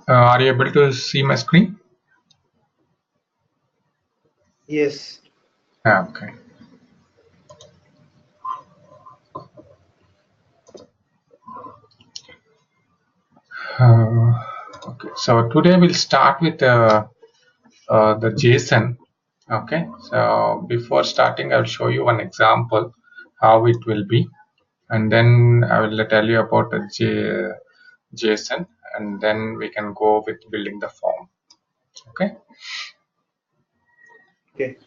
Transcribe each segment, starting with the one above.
Are you able to see my screen? Yes. Okay. Okay. So today we'll start with the JSON. Okay. So before starting, I'll show you one example how it will be, and then I will tell you about the JSON, and then we can go with building the form. Okay. Okay.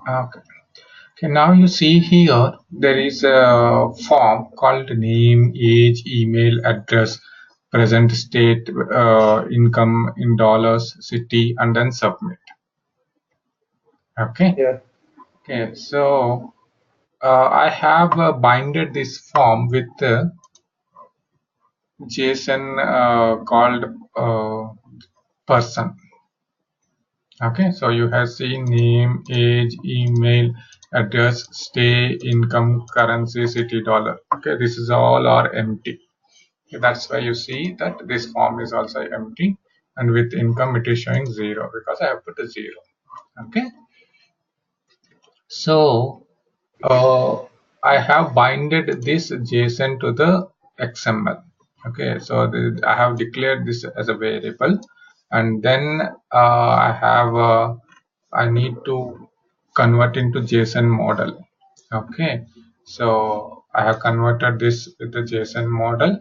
Okay. Okay, now you see here there is a form called name, age, email, address, present state, income in dollars, city, and then submit. Okay. Yeah. Okay. So I have binded this form with JSON called person. Okay, so you have seen name, age, email, address, stay, income, currency, city, dollar. Okay, this is all are empty. Okay, that's why you see that this form is also empty, and with income it is showing 0 because I have put a 0. Okay, so I have binded this JSON to the XML. Okay, so I have declared this as a variable, and then I need to convert into JSON model. Okay, so I have converted this with the JSON model.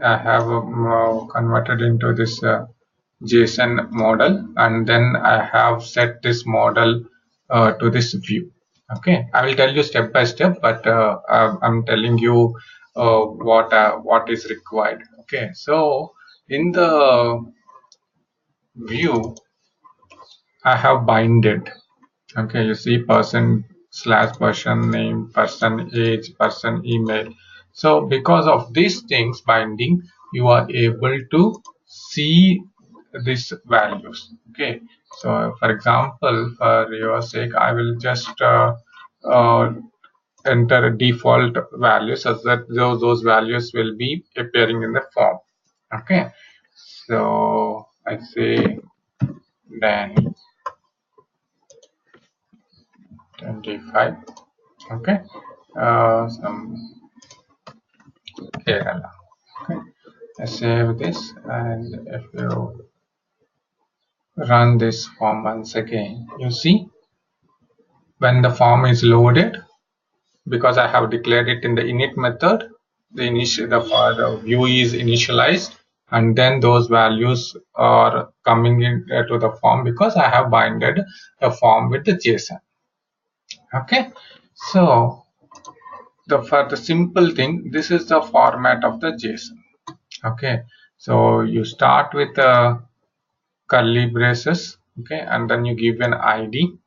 I have converted into this JSON model, and then I have set this model to this view. Okay, I will tell you step by step, but I'm telling you what is required. Okay, so in the view I have binded. Okay, you see person slash person name, person age, person email. So because of these things binding, you are able to see these values. Okay, so for example, for your sake, I will just enter a default value such that those values will be appearing in the form. Okay, so I say then 25. Okay, some Kerala. Okay, I save this, and if you run this form once again, you see when the form is loaded, because I have declared it in the init method, the view is initialized, and then those values are coming into the form because I have binded the form with the JSON. Okay, so for the simple thing, this is the format of the JSON. Okay, so you start with curly braces. Okay, and then you give an ID.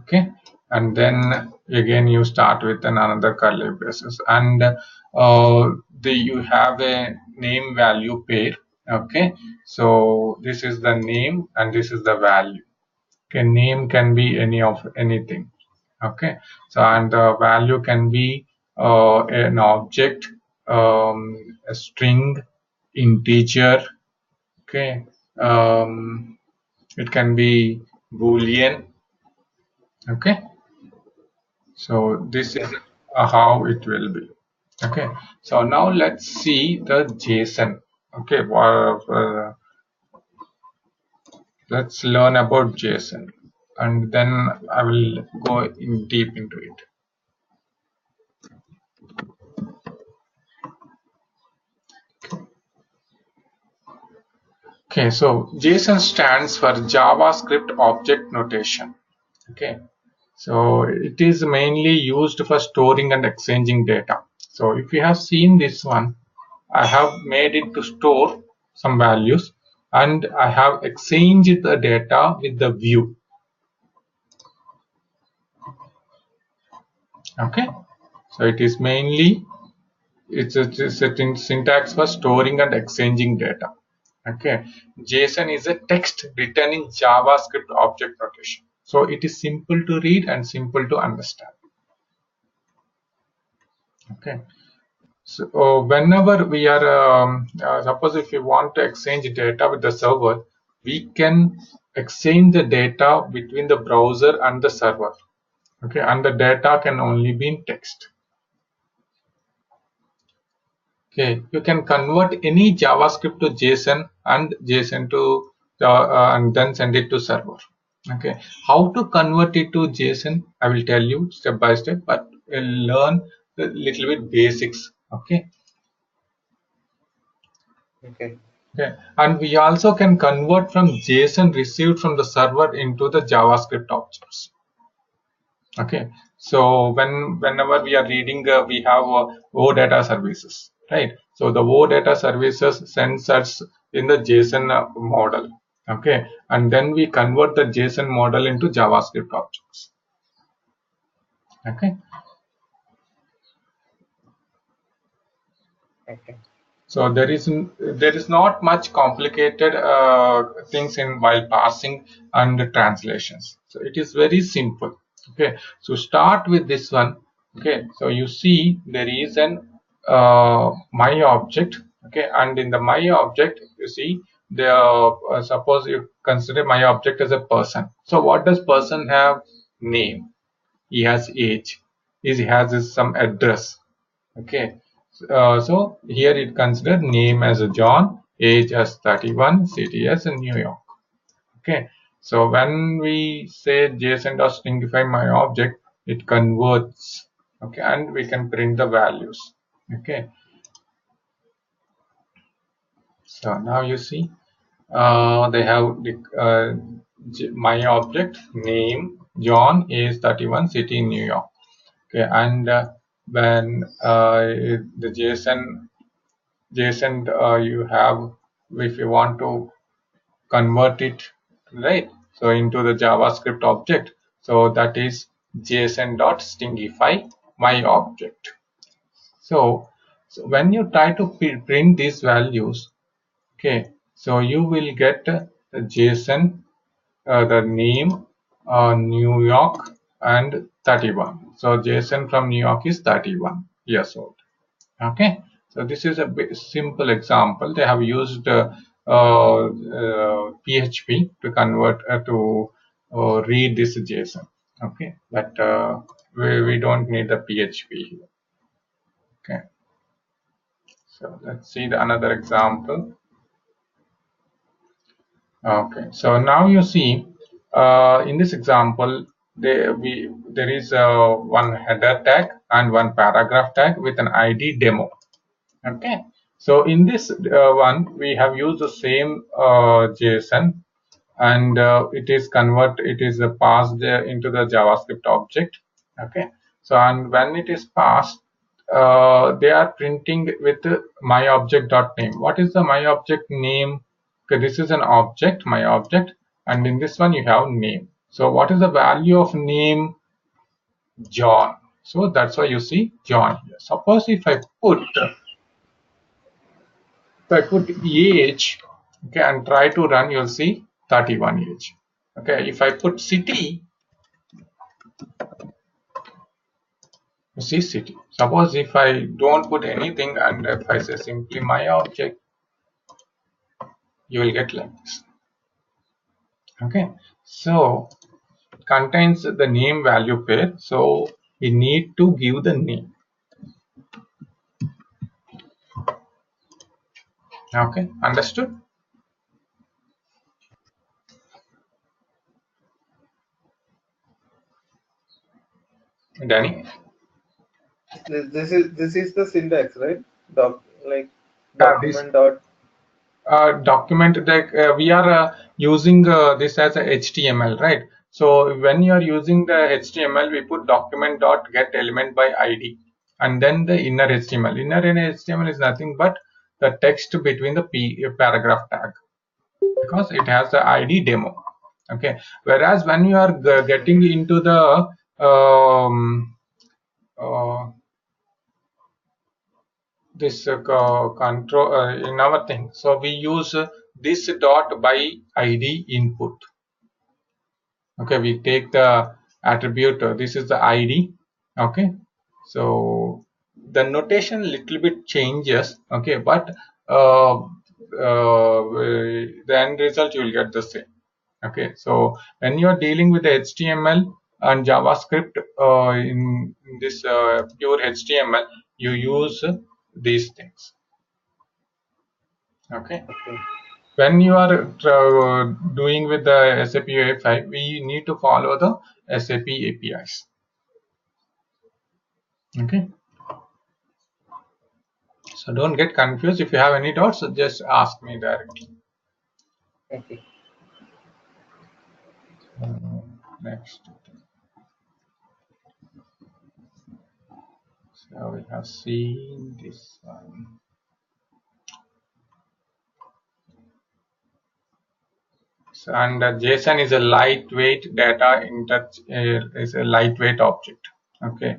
Okay, and then again you start with another curly braces, and you have a name value pair. Okay, so this is the name and this is the value. Okay, name can be anything. Okay, so and the value can be an object, a string, integer. Okay, it can be boolean. Okay, so this is how it will be. Okay, so now let's see the JSON. Okay, let's learn about JSON, and then I will go in deep into it. Okay, so JSON stands for JavaScript Object Notation. Okay, so it is mainly used for storing and exchanging data. So if you have seen this one, I have made it to store some values, and I have exchanged the data with the view. Okay, so it is mainly it's a syntax for storing and exchanging data. Okay, JSON is a text written in JavaScript object notation, so it is simple to read and simple to understand. Okay, so whenever we are suppose if you want to exchange data with the server, we can exchange the data between the browser and the server. Okay, and the data can only be in text. Okay, you can convert any JavaScript to JSON and JSON to and then send it to server. Okay, how to convert it to JSON? I will tell you step by step, but we'll learn a little bit basics. Okay. Okay. Okay, and we also can convert from JSON received from the server into the JavaScript objects. Okay, so whenever we are reading, we have OData services, right? So the OData services sends us in the JSON model. Okay, and then we convert the JSON model into JavaScript objects. Okay. Okay. So there is not much complicated things in while parsing and translations. So it is very simple. Okay, so start with this one. Okay, so you see there is an my object. Okay, and in the my object you see the suppose you consider my object as a person. So what does person have? Name. He has age. He has some address. Okay, so here it consider name as a John, age as 31, city as in New York. Okay, so when we say JSON.stringify my object, it converts. Okay, and we can print the values. Okay, so now you see they have the my object name John, age 31, city New York. Okay, and when the JSON you have, if you want to convert it, right, so into the JavaScript object, so that is JSON.stringify my object. So when you try to print these values, okay, so you will get the JSON, the name, New York, and 31. So JSON from New York is 31 years old. Okay, so this is a simple example. They have used PHP to convert to read this JSON. Okay, but we don't need the PHP here. Okay, so let's see another example. Okay, so now you see in this example there is one header tag and one paragraph tag with an ID demo. Okay, so in this one we have used the same JSON, and it is passed into the JavaScript object. Okay, so and when it is passed, they are printing with my object.name. What is the my object name? Okay, this is an object, my object, and in this one you have name. So what is the value of name? John. So that's why you see John here. Suppose if I put age, okay, and try to run, you'll see 31 age. Okay, if I put city, you see city. Suppose if I don't put anything and if I say simply my object, you will get like this. Okay, so it contains the name value pair, so we need to give the name. Okay, understood? Danny? This is the syntax, right? Like This document dot. document that we are using this as a HTML, right? So when you are using the HTML, we put document dot get element by ID, and then the inner HTML. Inner HTML is nothing but the text between the paragraph tag, because it has the ID demo. Okay. Whereas when you are getting into the uh, this control in our thing, so we use this dot by ID input. Okay, we take the attribute, this is the ID. Okay, so the notation little bit changes. Okay, but the end result you will get the same. Okay, so when you are dealing with the HTML and JavaScript in this pure HTML, you use these things. Okay, Okay. when you are doing with the SAP UI5, we need to follow the SAP APIs. Okay, so don't get confused. If you have any doubts, just ask me directly. Okay. Next, so we have seen this one. So, and JSON is a lightweight data is a lightweight object. Okay,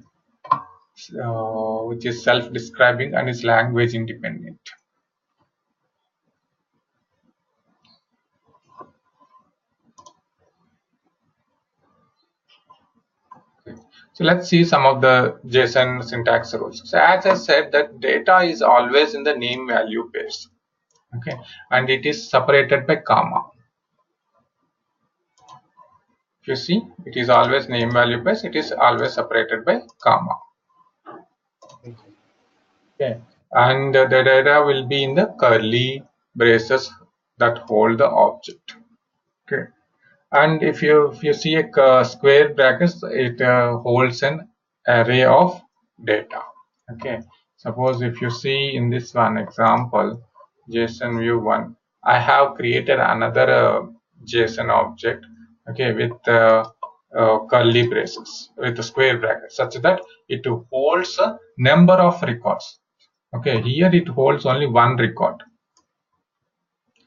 so which is self-describing and is language independent. So let's see some of the JSON syntax rules. So as I said, that data is always in the name value pairs. Okay, and it is separated by comma. If you see, it is always name value pairs. It is always separated by comma. Okay, and the data will be in the curly braces that hold the object. Okay, and if you see a square brackets, it holds an array of data. Okay, suppose if you see in this one example, JSON view 1, I have created another JSON object, okay, with curly braces, with a square bracket, such that it holds a number of records. Okay, here it holds only one record.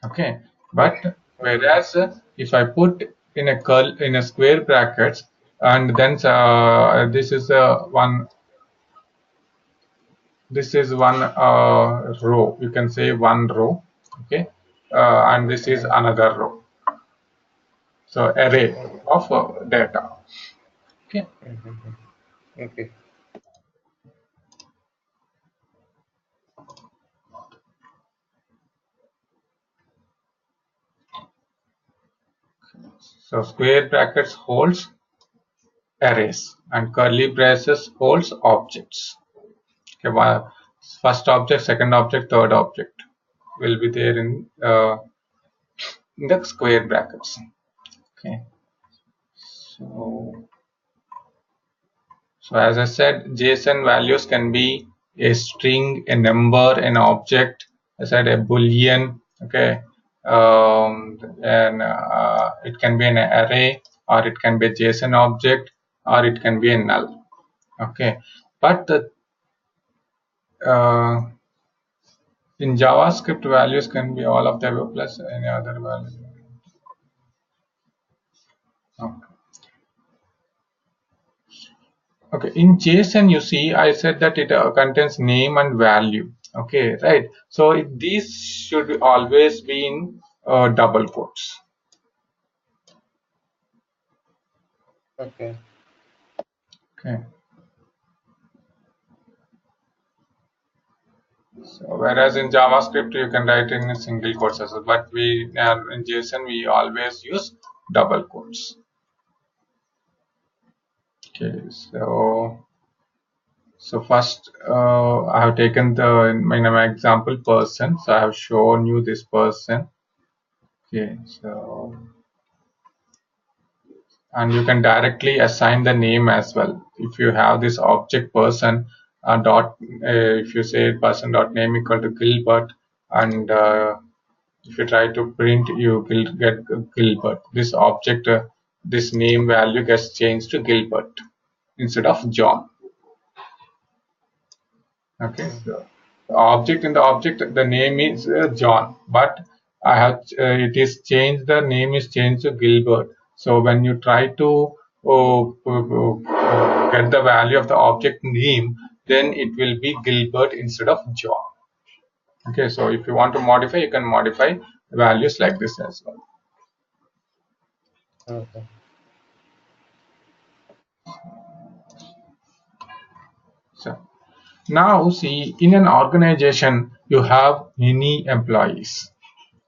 Okay, but whereas if I put in a square brackets, and then this is one row, you can say one row. Okay, and this is another row, so array of data. Okay, Okay. so square brackets holds arrays and curly braces holds objects. Okay, first object, second object, third object will be there in the square brackets. Okay, so as I said, JSON values can be a string, a number, an object. I said a boolean. Okay, and it can be an array, or it can be a JSON object, or it can be a null. Okay, but in JavaScript, values can be all of the above plus any other value. Okay. Okay, in JSON, you see, I said that it contains name and value. Okay, right. So these should always be in double quotes. Okay. Okay. So whereas in JavaScript you can write in a single quotes as well, but we in JSON we always use double quotes. Okay, so first I have taken in my example person, so I have shown you this person. Okay, so and you can directly assign the name as well. If you have this object person if you say person dot name equal to Gilbert, and if you try to print, you will get Gilbert. This object, this name value gets changed to Gilbert instead of John. Okay, so the object in the object, the name is John, but I have it is changed. The name is changed to Gilbert. So when you try to get the value of the object name, then it will be Gilbert instead of John. Okay, so if you want to modify, you can modify values like this as well. Okay. So now see, in an organization, you have many employees,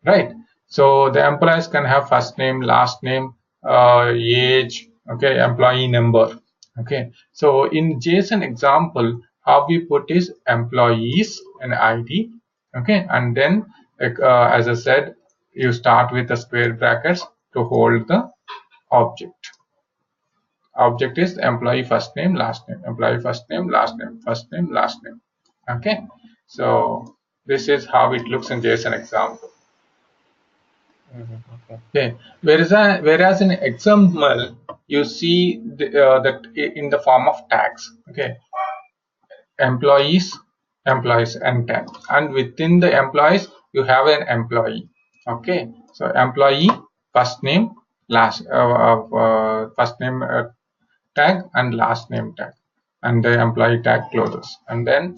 right? So the employees can have first name, last name, age, okay, employee number. Okay, so in JSON example, how we put is employees and ID. Okay, and then as I said, you start with the square brackets to hold the object. Object is employee first name, last name, employee first name, last name, first name, last name. Okay, so this is how it looks in JSON example. Okay. Okay, whereas in XML you see that in the form of tags. Okay, employees, and tag, and within the employees you have an employee. Okay, so employee first name, first name tag and last name tag, and the employee tag closes, and then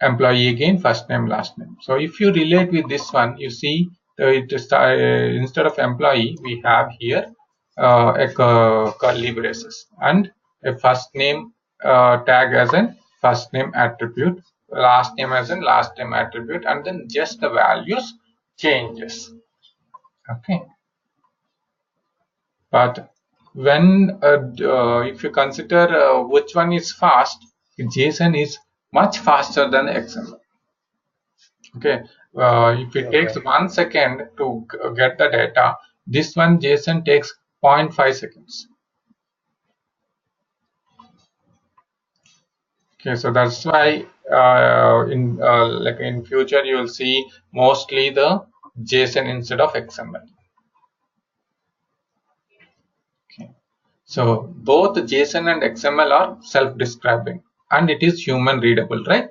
employee again, first name, last name. So if you relate with this one, you see instead of employee we have here a curly braces and a first name tag as an first name attribute, last name as an last name attribute, and then just the values changes. Okay, but when if you consider which one is fast, JSON is much faster than XML. Okay, if it takes 1 second to get the data, this one JSON takes 0.5 seconds. Okay, so that's why like in future you will see mostly the JSON instead of XML. Okay, so both JSON and XML are self-describing and it is human readable, right?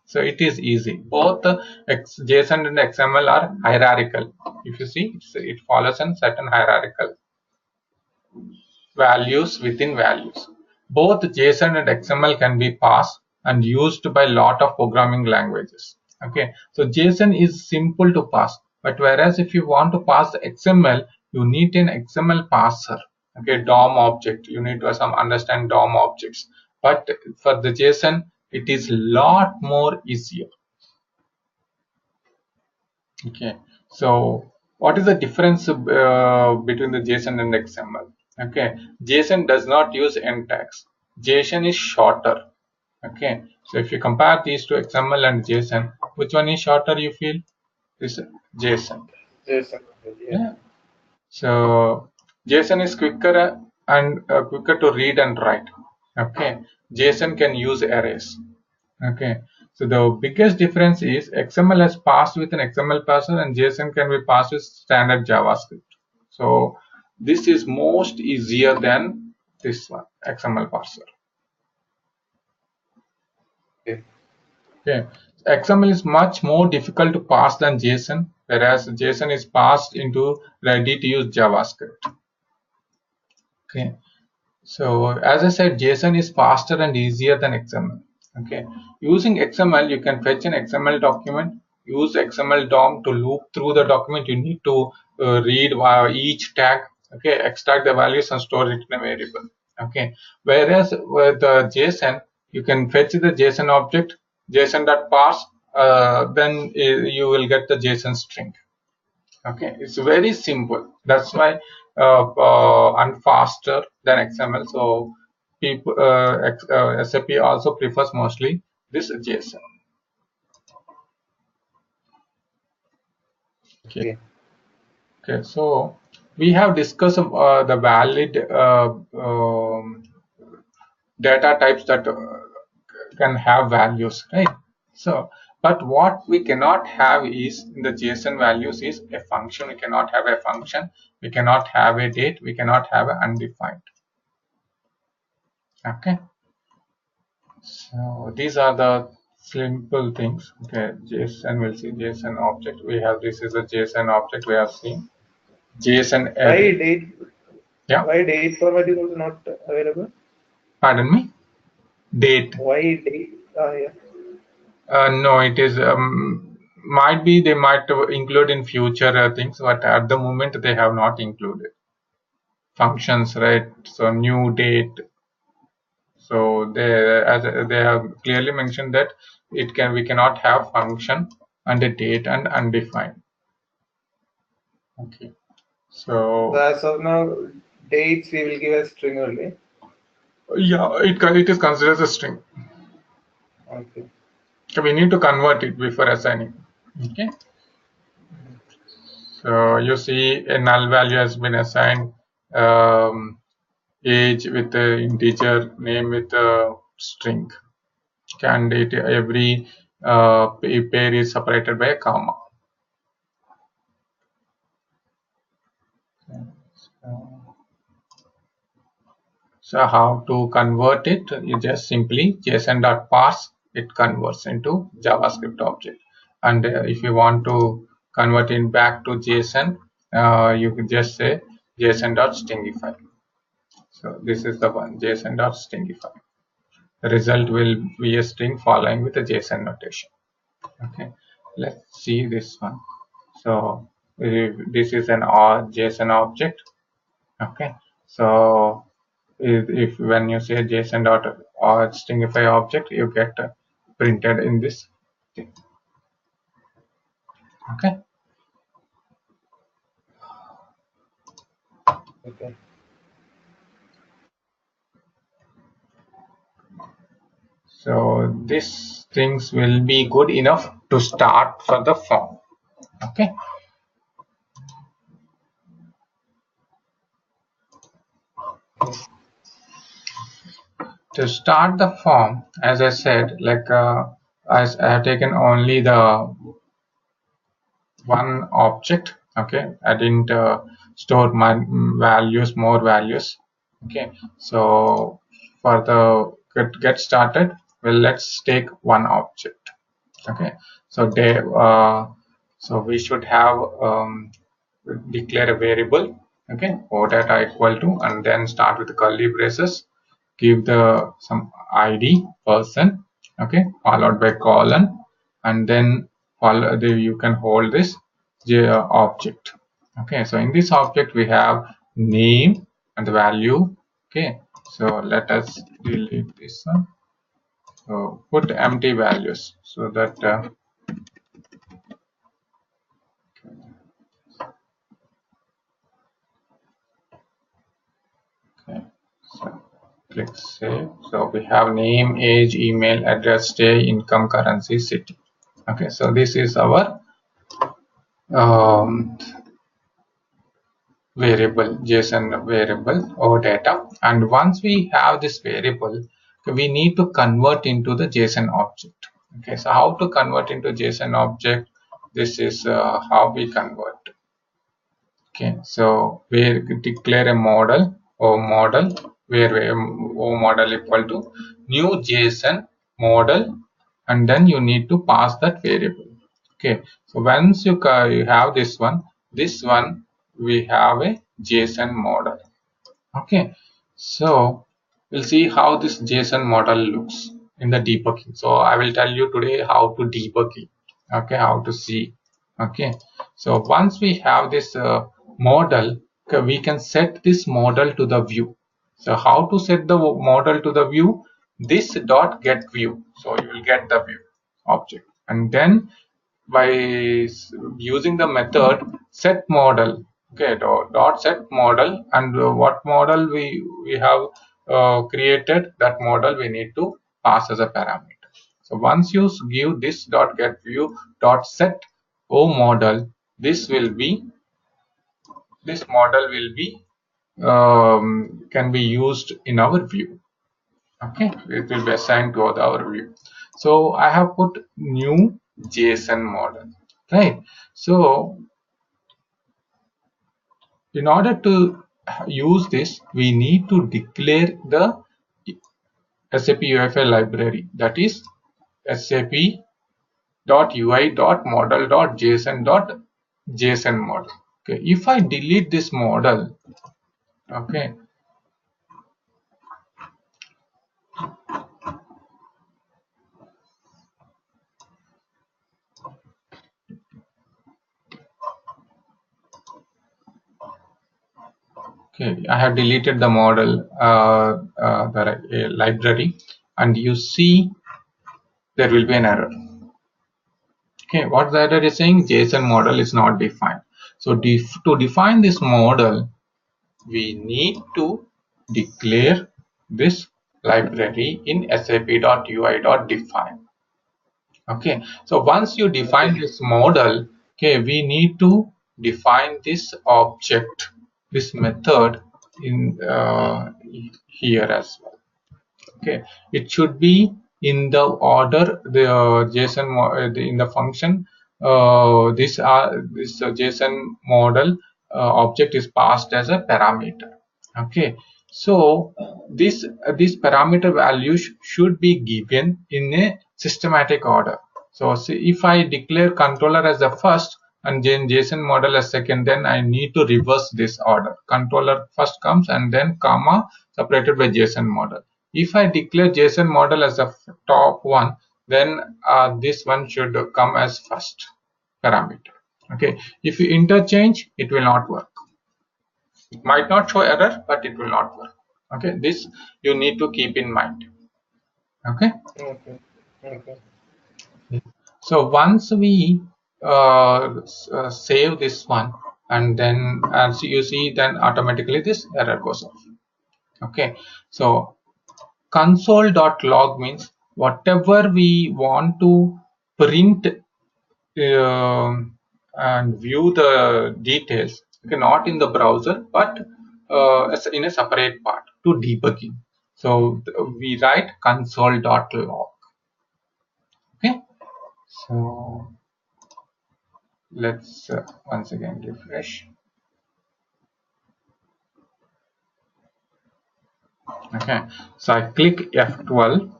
So it is easy. Both JSON and XML are hierarchical. If you see, it follows a certain hierarchical values within values. Both JSON and XML can be passed and used by a lot of programming languages. Okay, so JSON is simple to pass, but whereas if you want to pass the XML, you need an XML parser. Okay, DOM object. You need to understand DOM objects. But for the JSON, it is lot more easier. Okay, so what is the difference between the JSON and XML? Okay, JSON does not use end tags. JSON is shorter. Okay, so if you compare these two, XML and JSON, which one is shorter? You feel is JSON. JSON. Yeah. So JSON is quicker and quicker to read and write. Okay, JSON can use arrays. Okay, so the biggest difference is XML is passed with an XML parser and JSON can be passed with standard JavaScript. So this is most easier than this one, XML parser. Okay. Okay, XML is much more difficult to pass than JSON, whereas JSON is passed into ready-to-use JavaScript. Okay, so as I said, JSON is faster and easier than XML. Okay, using XML, you can fetch an XML document, use XML DOM to loop through the document. You need to read each tag Okay, extract the values and store it in a variable. Okay, whereas with the JSON, you can fetch the JSON object, JSON.parse, then you will get the JSON string. Okay, it's very simple. That's why and faster than XML. So people SAP also prefers mostly this JSON. Okay. Okay. Okay, so we have discussed the valid data types that can have values, right? So, but what we cannot have is in the JSON values is a function. We cannot have a function. We cannot have a date. We cannot have an undefined. Okay. So these are the simple things. Okay, JSON, we'll see JSON object. We have, this is a JSON object we have seen. JSON Why array. date? Yeah. Why date format is also not available? Pardon me. Date. Why date? Yeah. No, it is might be they might include in future things, but at the moment they have not included functions, right? So new date. So they, as they have clearly mentioned that we cannot have function and a date and undefined. Okay. So As of now, dates we will give a string only. yeah, it is considered as a string. Okay. So we need to convert it before assigning. Okay. So you see a null value has been assigned, age with the integer, name with a string. Candidate, every pair is separated by a comma. So how to convert it? You just simply json.parse, it converts into JavaScript object. And if you want to convert it back to JSON, you can just say json.stringify. So this is the one, json.stringify. The result will be a string following with a JSON notation. Okay, let's see this one. So this is an JSON object. Okay, so if when you say JSON dot or stringify object, you get printed in this thing. Okay. Okay. So these things will be good enough to start for the form. Okay. To start the form, as I said, like as I have taken only the one object. Okay, I didn't store my more values. Okay, so for the get started, well, let's take one object. Okay, so so we should have declare a variable. Okay, or data equal to, and then start with the curly braces, give the some id person, okay, followed by colon, and then you can hold this object. Okay, so in this object we have name and the value. Okay, so let us delete this one. So put empty values so that okay, so click save. So we have name, age, email, address, day, income, currency, city. Okay, so this is our variable, JSON variable or data. And once we have this variable, we need to convert into the JSON object. Okay, so how to convert into JSON object? This is how we convert. Okay, so we declare a model where model equal to new JSON model, and then you need to pass that variable. Okay, so once you have this one we have a JSON model. Okay, so we'll see how this JSON model looks in the debugging. So I will tell you today how to debug it. Okay, how to see. Okay, so once we have this model, okay, we can set this model to the view. So how to set the model to the view? This dot get view. So you will get the view object, and then by using the method set model, okay, dot set model, and what model we have created, that model we need to pass as a parameter. So once you give this dot get view dot set o model, this model will be can be used in our view. Okay, it will be assigned to our view. So I have put new JSON model, right? So in order to use this, we need to declare the SAPUI5 library, that is sap.ui.model.json.json model. Okay, if I delete this model, okay, okay, I have deleted the model, the library, and you see there will be an error. Okay, what the error is saying? JSON model is not defined. So to define this model, we need to declare this library in sap.ui.define. Okay, so once you define this model, okay, we need to define this object, this method in here as well. Okay, it should be in the order the JSON in the function. This JSON model object is passed as a parameter. Okay, so this parameter value should be given in a systematic order. So see, if I declare controller as the first and then JSON model as second, then I need to reverse this order. Controller first comes and then comma separated by JSON model. If I declare JSON model as the top one, then this one should come as first parameter. Okay, if you interchange, it will not work. It might not show error, but it will not work. Okay, this you need to keep in mind. Okay. Okay. Okay. So once we save this one, and then as you see, then automatically this error goes off. Okay, so console.log means whatever we want to print and view the details, okay, not in the browser but in a separate part to debugging. So we write console.log. Okay, so let's once again refresh. Okay, so I click F12.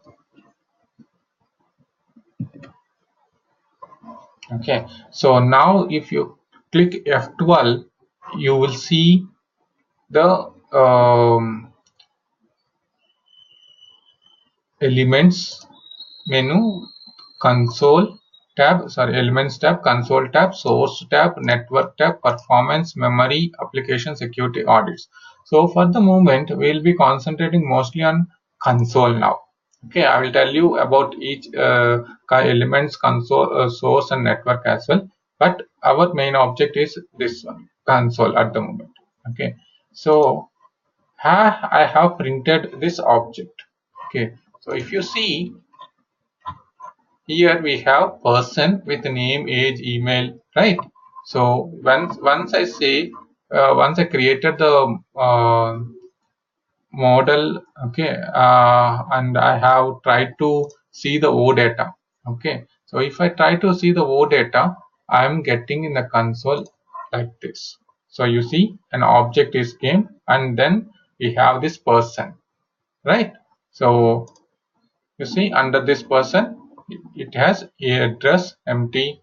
Okay, so now if you click F12, you will see the elements menu, console tab, sorry, elements tab, console tab, source tab, network tab, performance, memory, application, security, audits. So for the moment we will be concentrating mostly on console now. Okay, I will tell you about each elements, console, source and network as well, but our main object is this one, console at the moment. Okay, so I have printed this object. Okay, so if you see here, we have person with name, age, email, right? So once I say once I created the model, okay, and I have tried to see the O data. Okay, so if I try to see the O data, I am getting in the console like this. So you see an object is came, and then we have this person, right? So you see under this person, it has address empty,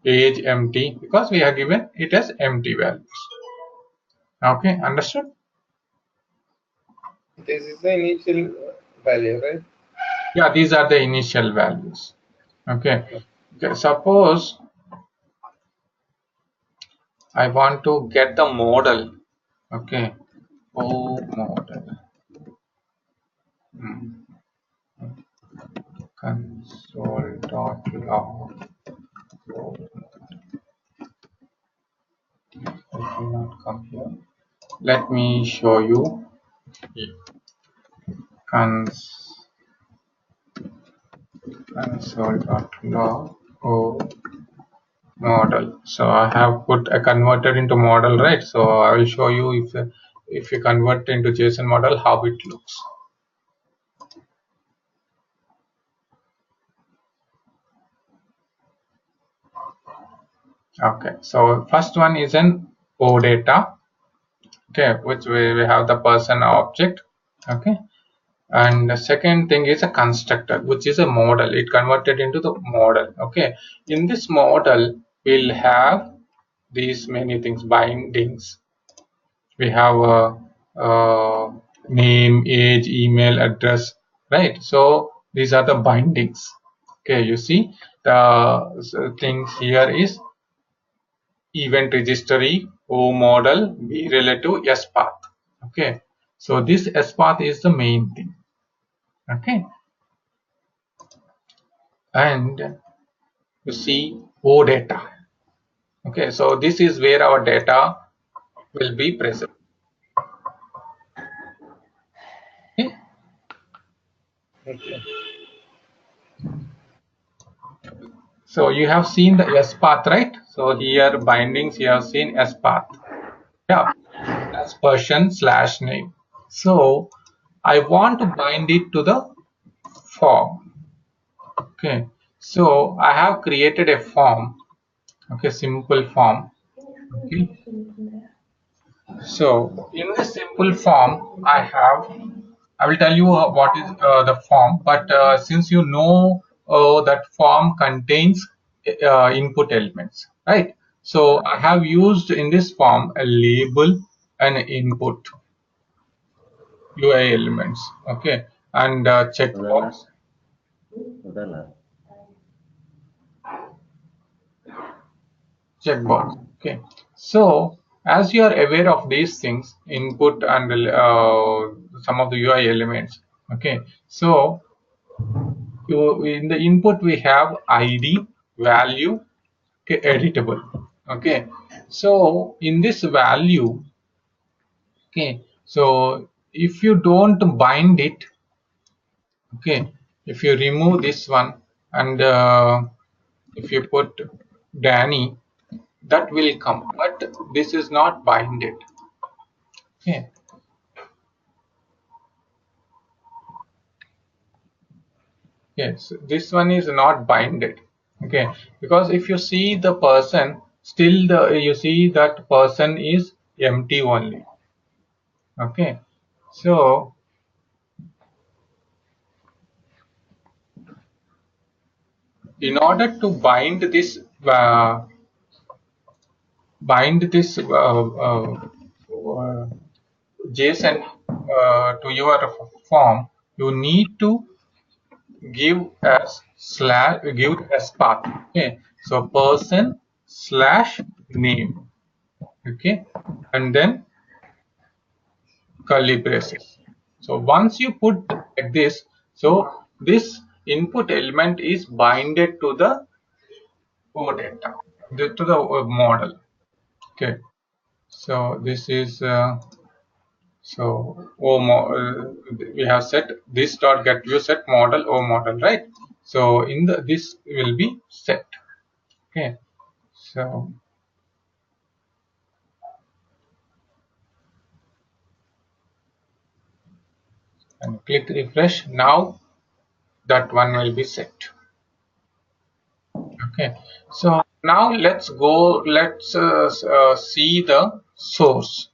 age empty, because we have given it as empty values. Okay, understood? This is the initial value, right? Yeah, these are the initial values. Okay, okay, suppose I want to get the model Okay, O model. Console.log. It will not come here. Let me show you. Console.log O model. So I have put a converted into model, right? So I will show you if you convert into JSON model how it looks. Okay, so first one is an O data, okay, which we have the person object, okay, and the second thing is a constructor, which is a model. It converted into the model. Okay, in this model we'll have these many things, bindings. We have name, age, email, address, right? So these are the bindings. Okay, you see the things here is event registry, O model, B relative, S path. Okay, so this S path is the main thing. Okay, and you see O data. Okay, so this is where our data will be present. Okay. Okay. So you have seen the S path, right? So here bindings, you have seen S path. Yeah, as person/name. So I want to bind it to the form. Okay, so I have created a form. Okay, simple form. Okay, so in this simple form I will tell you what is the form, but since you know that form contains input elements, right? So I have used in this form a label and input UI elements, okay, and checkbox. Okay, so as you are aware of these things, input and some of the UI elements, okay, so in the input we have ID, value, okay, editable. Okay, so in this value, okay, so if you don't bind it, okay, if you remove this one and if you put Danny, that will come, but this is not binded. Okay, yes, this one is not binded. Okay, because if you see the person, still you see that person is empty only. Okay, so in order to bind this JSON to your form, you need to give as path. Okay, so person/name. Okay, and then curly braces. So once you put like this, so this input element is binded to the O data, to the model. Okay, so this is we have set this dot get view set model O model, right? So in the this will be set. Okay, so and click refresh. Now that one will be set. Okay, so now let's see the source.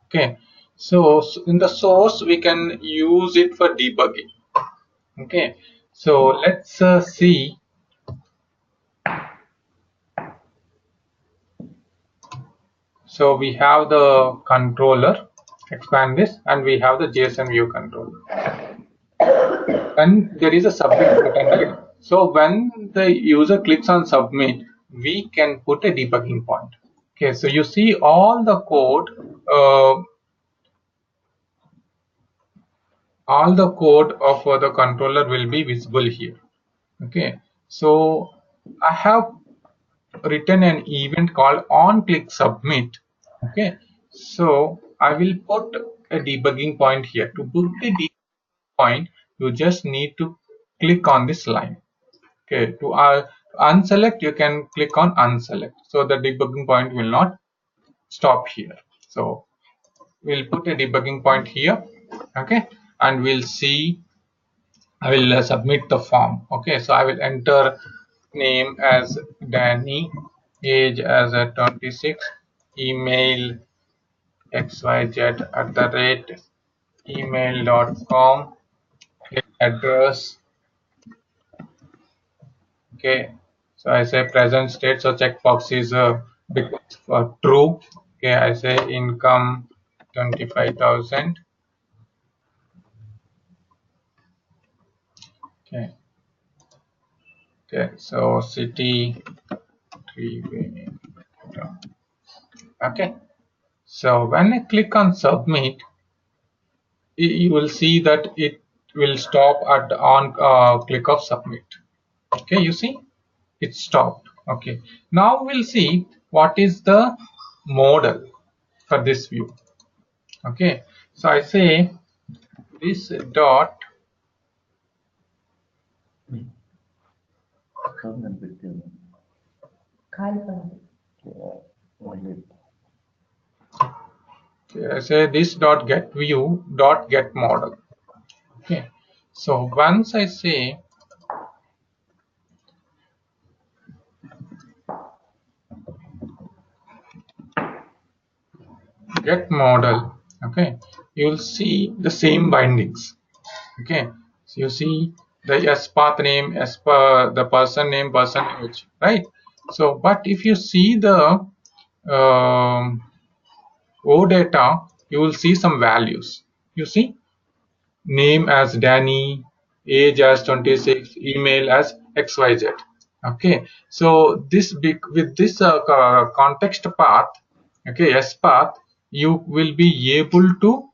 Okay, so in the source we can use it for debugging. Okay, so let's see. So we have the controller, expand this, and we have the JSON view controller. And there is a submit button, right? So when the user clicks on submit, we can put a debugging point. Okay, so you see all the code all the code of the controller will be visible here. Okay, so I have written an event called onClickSubmit. Okay, so I will put a debugging point here. To put the debugging point, you just need to click on this line. Okay, to unselect, you can click on unselect, so the debugging point will not stop here. So we'll put a debugging point here. Okay, and we'll see. I will submit the form. Okay, so I will enter name as Danny, age as a 26, email xyz@email.com, address. Okay, so I say present state, so checkbox is true. Okay, I say income 25,000. Okay, okay, so city 3 okay. So when I click on submit, you will see that it will stop at on click of submit. Okay, you see it stopped. Okay, now we'll see what is the model for this view. Okay, so I say this dot okay, I say this dot get view dot get model. Okay, so once I say get model, okay, you will see the same bindings. Okay, so you see the s path name, as per the person name, person age, right? So but if you see the o data, you will see some values. You see name as Danny, age as 26, email as XYZ. Okay, so this big with this context path, okay, S path, you will be able to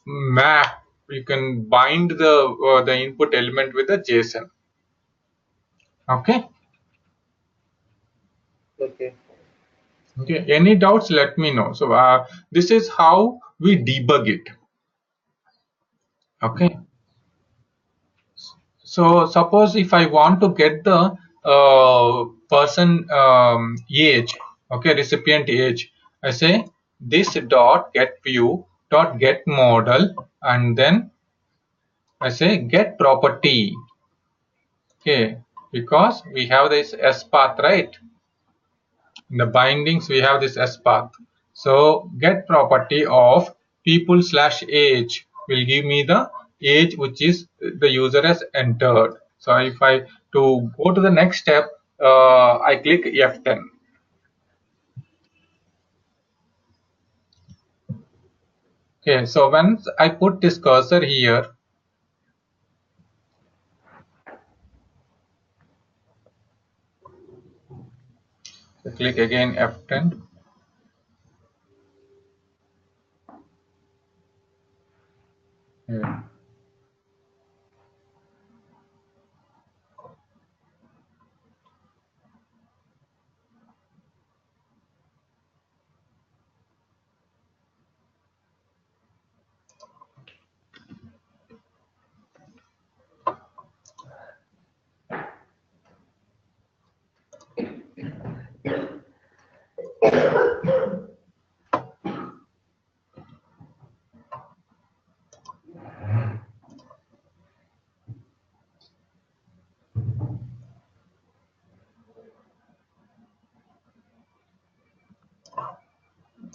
map. You can bind the input element with the JSON. Okay. Okay. Okay. Any doubts? Let me know. So this is how we debug it. Okay. So suppose if I want to get the person age, okay, recipient age, I say this dot get view dot get model, and then I say get property. Okay, because we have this S path, right? In the bindings we have this S path. So get property of people slash age will give me the age which is the user has entered. So if I to go to the next step, I click F10. Okay, so once I put this cursor here, so click again F10. Yeah.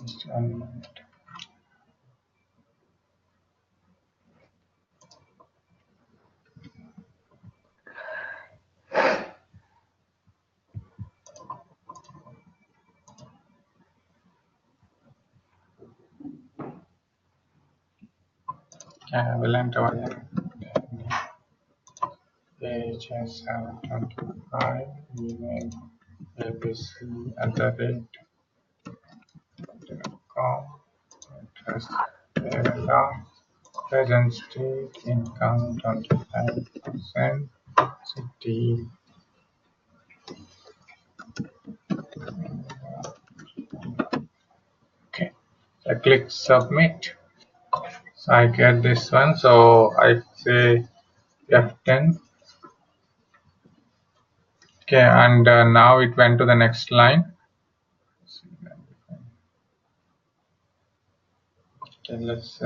Just 1 minute. I will enter age as 725, email abc@com, address Kerala, present state income 25%, city. Okay, so I click submit. So I get this one. So I say F10. Okay, and now it went to the next line. Okay, let's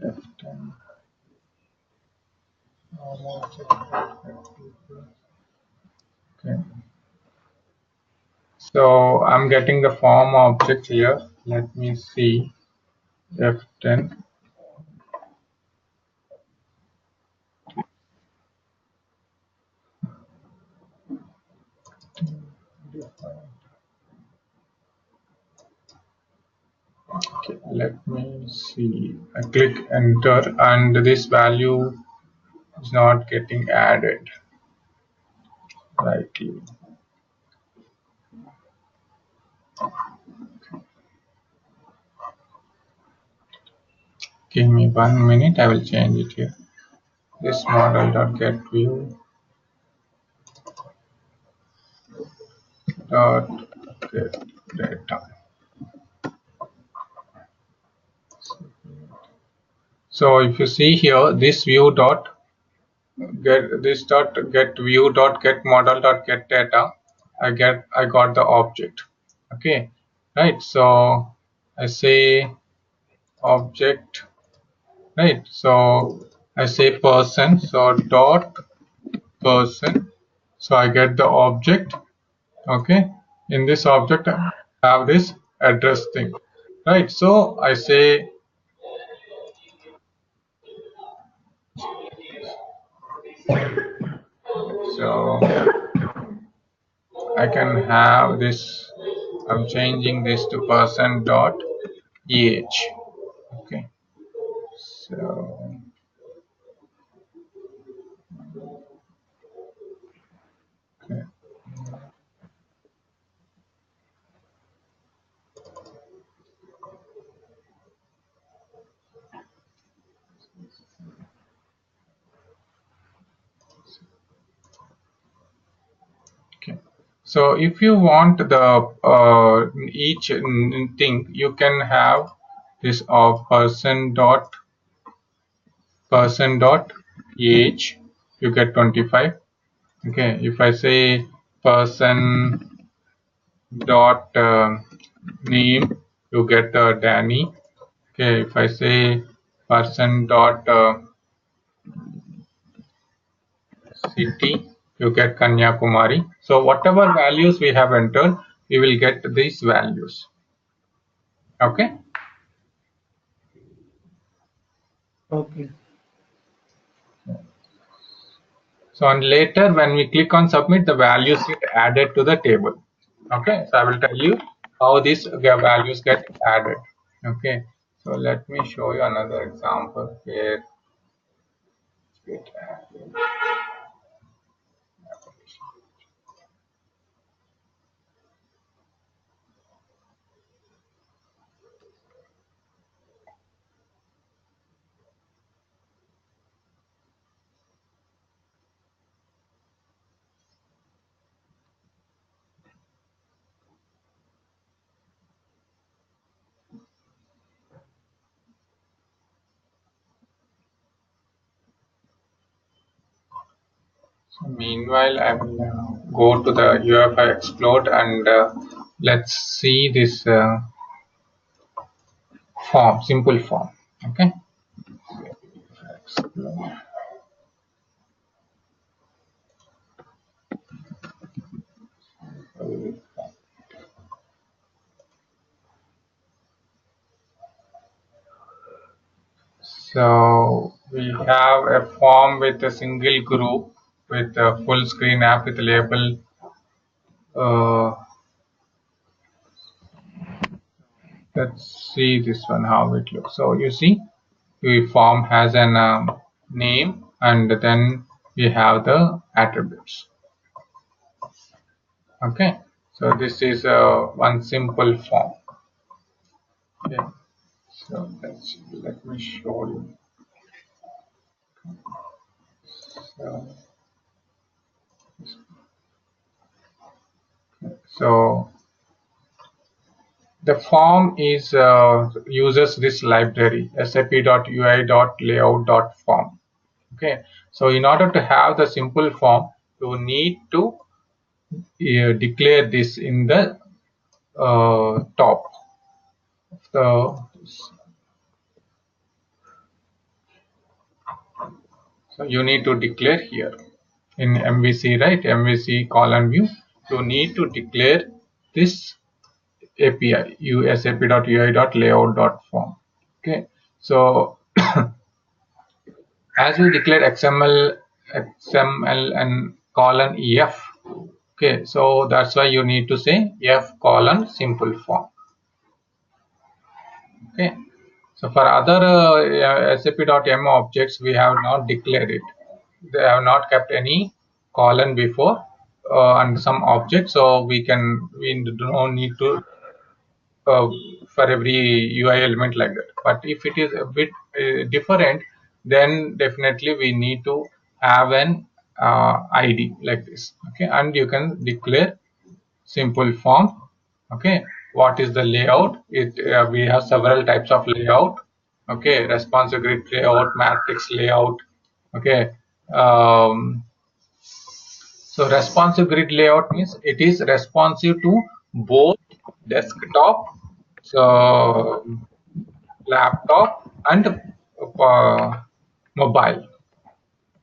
F10. Okay. So I'm getting the form object here. Let me see F10. Okay, let me see. I click enter and this value is not getting added. Right. Give me 1 minute. I will change it here. This model dot get view dot get data. So if you see here, this view dot get view dot get model dot get data, I got the object. Okay, right. So I say object, right. So I say person, so dot person, so I get the object. Okay, in this object I have this address thing, right. So I say so I can have this. I'm changing this to person dot eh. Okay, so okay. Okay. So if you want the each thing, you can have this of person dot age, you get 25. Okay, if I say person dot name, you get Danny. Okay, if I say person dot city, you get Kanyakumari. So whatever values we have entered, we will get these values. Okay. Okay. So and later when we click on submit, the values get added to the table. Okay, so I will tell you how these values get added. Okay, so let me show you another example where it added. So meanwhile, I will go to the UFI Explode and let's see this form, simple form. Okay. So we have a form with a single group with a full screen app with label. Let's see this one how it looks. So you see, the form has an name and then we have the attributes. Okay, so this is one simple form. Okay. So let me show you. So, so the form is uses this library sap.ui.layout.form. Okay, so in order to have the simple form, you need to declare this in the top. So you need to declare here in MVC, right? MVC colon view. You need to declare this API sap.ui.layout.form. Okay, so as we declared XML and colon EF. Okay, so that's why you need to say F colon simple form. Okay, so for other SAP.m objects, we have not declared it. They have not kept any colon before and some object, so we don't need to for every UI element like that. But if it is a bit different, then definitely we need to have an ID like this. Okay, and you can declare simple form. Okay, what is the layout? We have several types of layout. Okay, responsive grid layout, matrix layout. Okay, so responsive grid layout means it is responsive to both desktop, so laptop and mobile.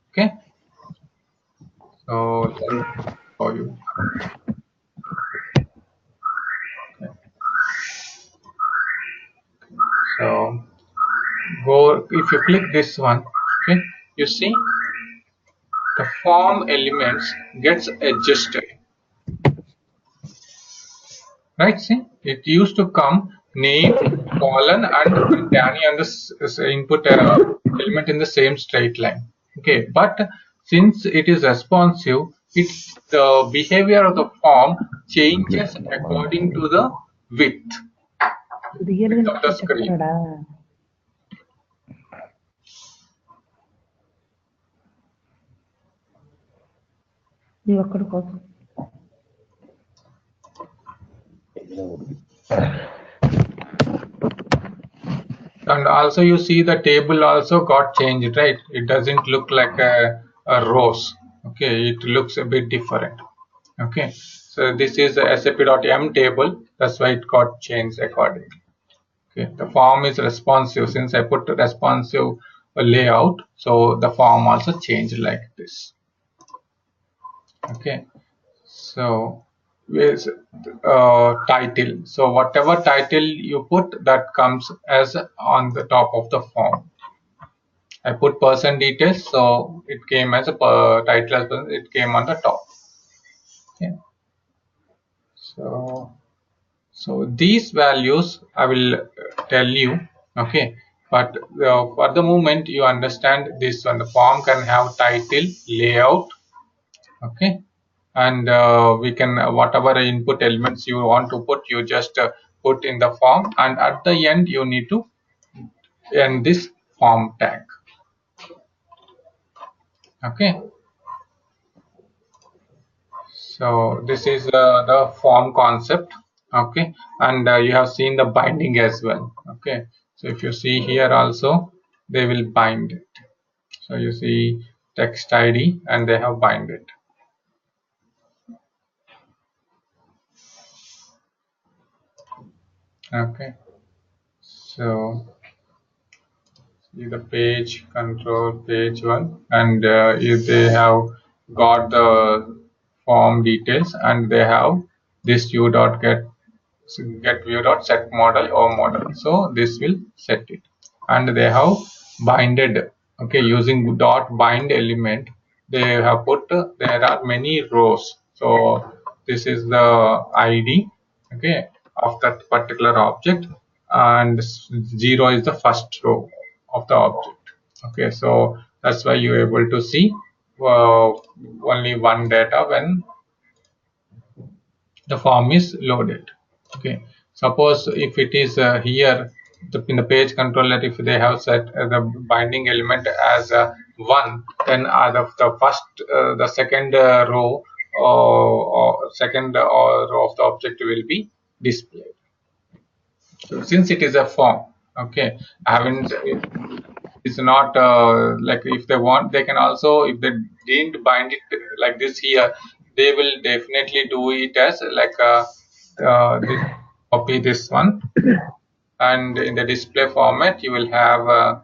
Okay, so let me show you. Okay. So go, if you click this one, okay, you see the form elements gets adjusted, right? See, it used to come name, colon and Danny and the input element in the same straight line. Okay, but since it is responsive, the behavior of the form changes according to the width of the screen. And also you see the table also got changed, right? It doesn't look like a rows. Okay, it looks a bit different. Okay, so this is the sap.m table, that's why it got changed accordingly. Okay, the form is responsive. Since I put responsive layout, so the form also changed like this. Okay, so with title, so whatever title you put, that comes as on the top of the form. I put person details, so it came as a title as well, it came on the top. Okay, so these values I will tell you. Okay, but for the moment you understand this one. The form can have title, layout. Okay, and we can whatever input elements you want to put, you just put in the form, and at the end you need to end this form tag. Okay, so this is the form concept. Okay, and you have seen the binding as well. Okay, so if you see here also, they will bind it. So you see text ID and they have bind it. Okay, so see the page control page one, and if they have got the form details, and they have this get view dot set model or model, so this will set it, and they have binded. Okay, using dot bind element, they have put there are many rows, so this is the ID, okay, of that particular object, and 0 is the first row of the object. Okay, so that's why you're able to see only one data when the form is loaded. Okay, suppose if it is here in the page controller, if they have set the binding element as 1, then the second row or second row of the object will be displayed. So since it is a form, okay, I haven't. It's not like if they want, they can also, if they didn't bind it like this here, they will definitely do it as like copy this one, and in the display format you will have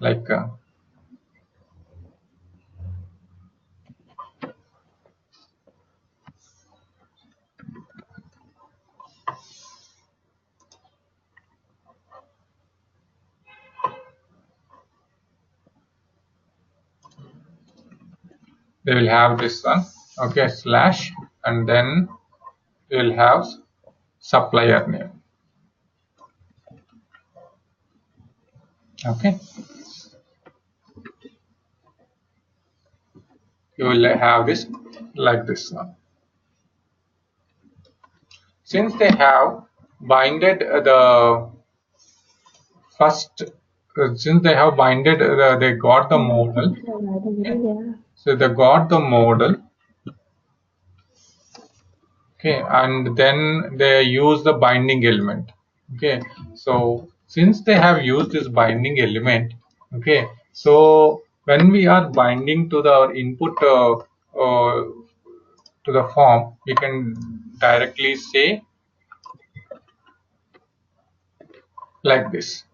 like they will have this one, okay, slash, and then you will have supplier name, okay. You will have this like this one. Since they have binded the first, since they have binded they got the model, okay. So they got the model, okay, and then they use the binding element, okay. So since they have used this binding element, okay, so when we are binding to the input to the form, we can directly say like this.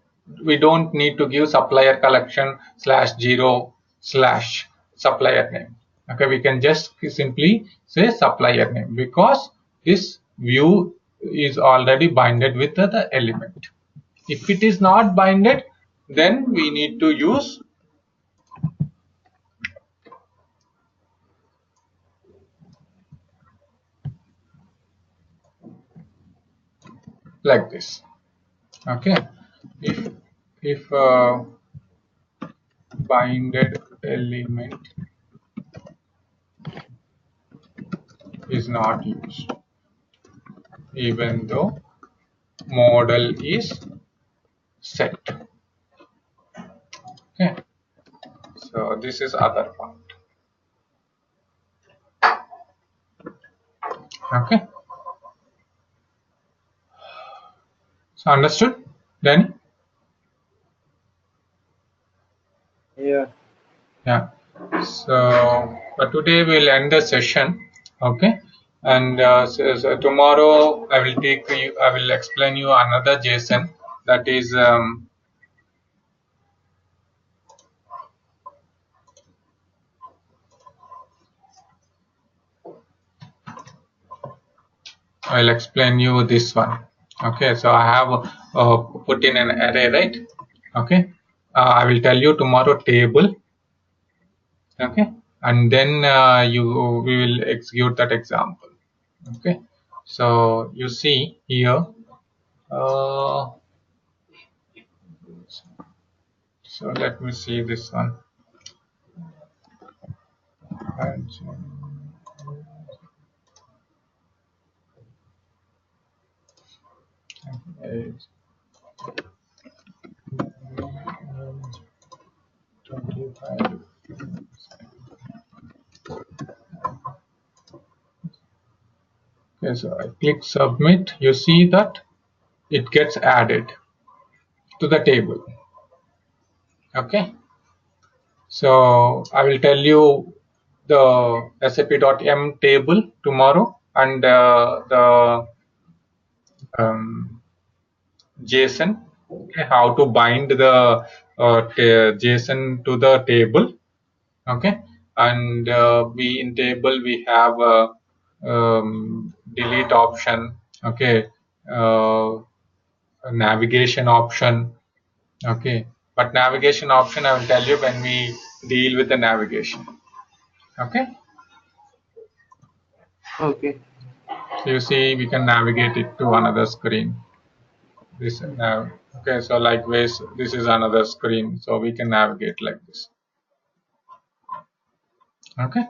We don't need to give supplier collection /0 / supplier name, okay. We can just simply say supplier name because this view is already binded with the element. If it is not binded, then we need to use like this, okay. If binded element is not used, even though model is set, okay. So this is other part, okay. So understood, then? Yeah. Yeah. So today we'll end the session, okay. And so tomorrow I will explain you another JSON, that is I'll explain you this one, okay. So I have put in an array, right, okay. I will tell you tomorrow table, okay, and then we will execute that example, okay. So you see here, so let me see this one. Okay, so I click submit. You see that it gets added to the table, okay. So I will tell you the sap.m table tomorrow, and the JSON, okay, how to bind the JSON to the table, okay. And we in table we have a delete option, okay, a navigation option, okay. But navigation option I will tell you when we deal with the navigation, okay. Okay. So you see we can navigate it to another screen, this now, okay. So likewise this is another screen, so we can navigate like this, okay.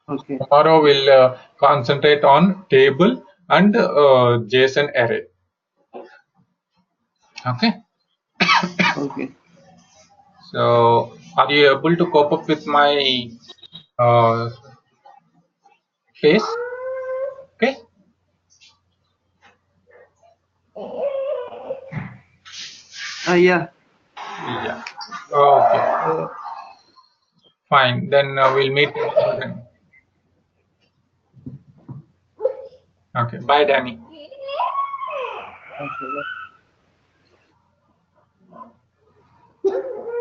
Okay. Tomorrow we'll concentrate on table and JSON array, Okay. Okay. So are you able to cope up with my face? Okay. Yeah. Yeah. Okay. Fine. Then we'll meet again. Okay. Bye, Danny. Okay.